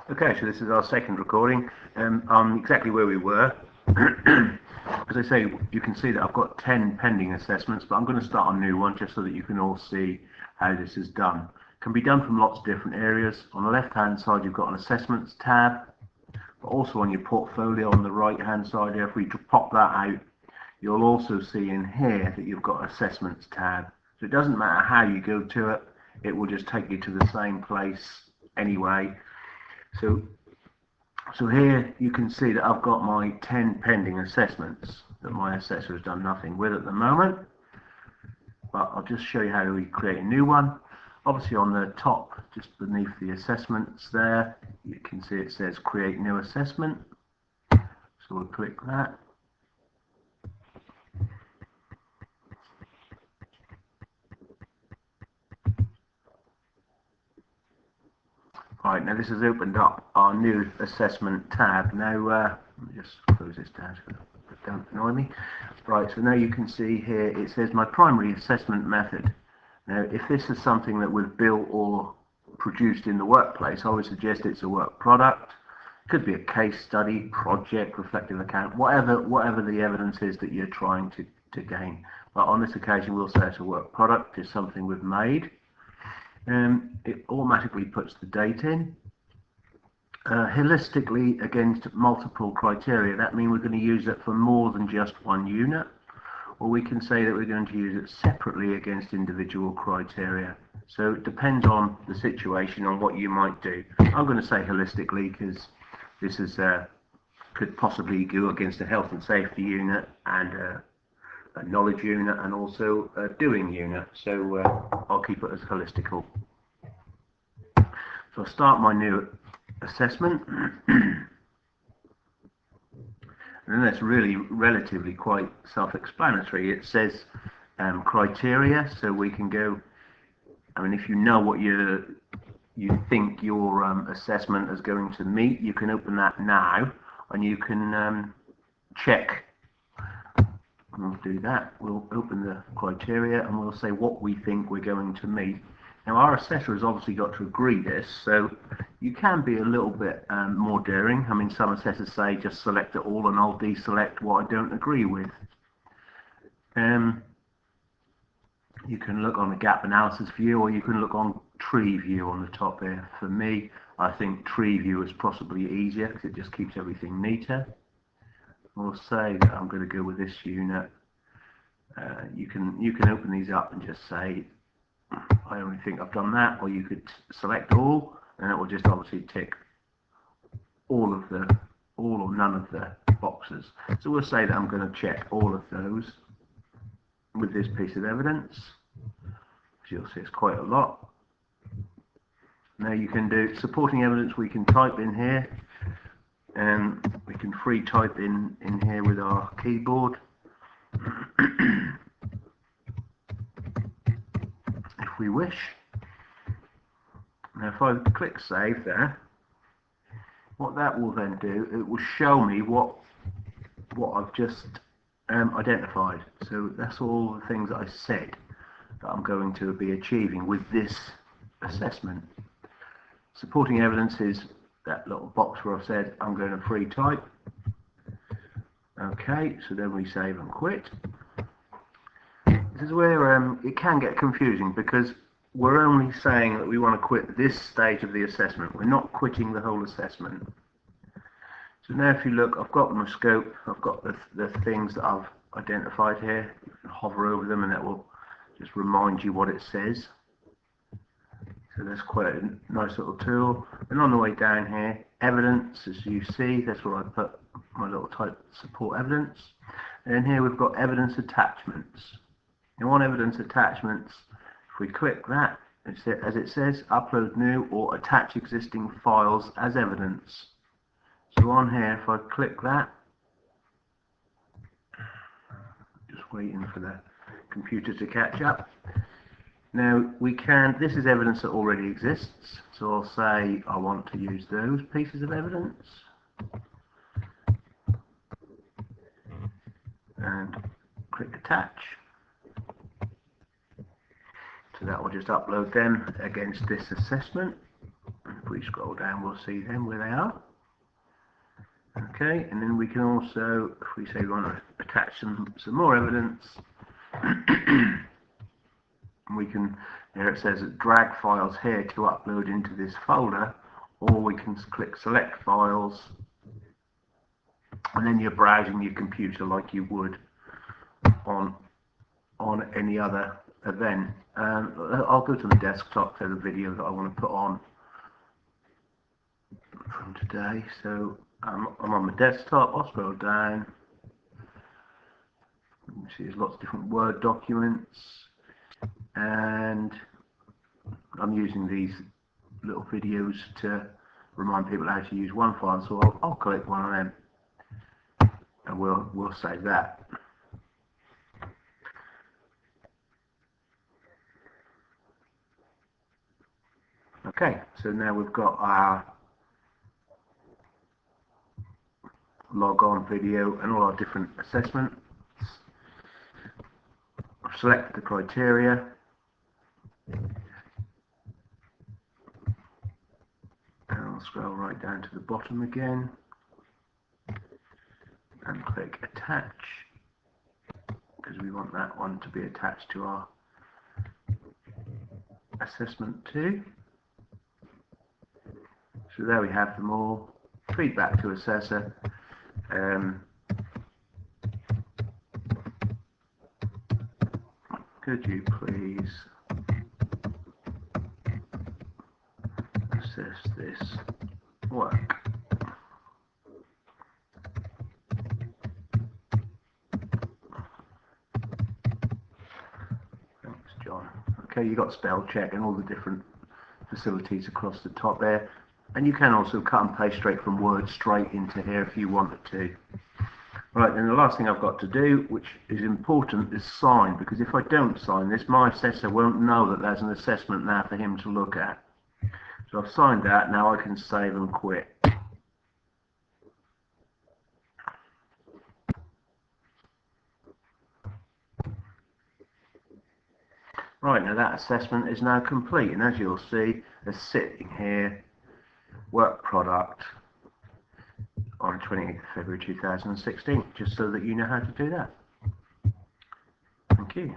Okay, so this is our second recording on exactly where we were. As I say, you can see that I've got 10 pending assessments, but I'm going to start a new one just so that you can all see how this is done. It can be done from lots of different areas. On the left-hand side, you've got an assessments tab, but also on your portfolio on the right-hand side here, if we pop that out, you'll also see in here that you've got assessments tab. So it doesn't matter how you go to it, it will just take you to the same place anyway. So here you can see that I've got my 10 pending assessments that my assessor has done nothing with at the moment. But I'll just show you how we create a new one. Obviously on the top, just beneath the assessments there, you can see it says create new assessment. So we'll click that. Right, now this has opened up our new assessment tab. Now, let me just close this down so it don't annoy me. Right, so now you can see here it says my primary assessment method. Now, if this is something that was built or produced in the workplace, I would suggest it's a work product. It could be a case study, project, reflective account, whatever the evidence is that you're trying to gain. But on this occasion, we'll say it's a work product. It's something we've made. It automatically puts the date in. Holistically against multiple criteria, that means we're going to use it for more than just one unit, or we can say that we're going to use it separately against individual criteria. So it depends on the situation, on what you might do. I'm going to say holistically because this is could possibly go against a health and safety unit and a knowledge unit and also a doing unit, so I'll keep it as holistical. So I'll start my new assessment, and then that's really relatively quite self-explanatory. It says criteria, so we can go, I mean, if you know what you think your assessment is going to meet, you can open that now and you can check. We'll do that. We'll open the criteria and we'll say what we think we're going to meet. Now our assessor has obviously got to agree this, so you can be a little bit more daring. I mean, some assessors say just select it all and I'll deselect what I don't agree with. You can look on the gap analysis view, or you can look on tree view on the top there. For me, I think tree view is possibly easier because it just keeps everything neater. We'll say that I'm going to go with this unit. You can open these up and just say I only think I've done that, or you could select all, and it will just obviously tick all or none of the boxes. So we'll say that I'm going to check all of those with this piece of evidence. As you'll see, it's quite a lot. Now you can do supporting evidence. We can type in here. We can free type in here with our keyboard if we wish. Now if I click save there, what that will then do, it will show me what I've just identified. So that's all the things that I said that I'm going to be achieving with this assessment. Supporting evidence is that little box where I've said I'm going to free type. Okay, so then we save and quit. This is where it can get confusing because we're only saying that we want to quit this stage of the assessment. We're not quitting the whole assessment. So now if you look, I've got my scope, I've got the things that I've identified here. You can hover over them and that will just remind you what it says. So that's quite a nice little tool. And on the way down here, evidence, as you see, that's where I put my little type support evidence. And here we've got evidence attachments. Now on evidence attachments, if we click that, as it says, upload new or attach existing files as evidence. So on here, if I click that, just waiting for the computer to catch up. Now we can, this is evidence that already exists, so I'll say I want to use those pieces of evidence. And click attach. So that will just upload them against this assessment. If we scroll down, we'll see them where they are. Okay, and then we can also, if we say we want to attach some more evidence, we can, here it says drag files here to upload into this folder, or we can click select files, and then you're browsing your computer like you would on any other event. I'll go to the desktop for the video that I want to put on from today. So I'm on the desktop. I'll scroll down. You see there's lots of different Word documents, and I'm using these little videos to remind people how to use Onefile. So I'll click one of them, and we'll save that. Okay, so now we've got our log on video and all our different assessments. I've selected the criteria. And I'll scroll right down to the bottom again and click attach, because we want that one to be attached to our assessment too. So there we have them all. Feedback to assessor. Could you please assess this work? Thanks, John. Okay, you got spell check and all the different facilities across the top there. And you can also cut and paste straight from Word straight into here if you wanted to. Right, then the last thing I've got to do, which is important, is sign, because if I don't sign this, my assessor won't know that there's an assessment now for him to look at. So I've signed that, now I can save and quit. Right, now that assessment is now complete, and as you'll see, it's sitting here, work product, on 28th of February 2016, just so that you know how to do that. Thank you.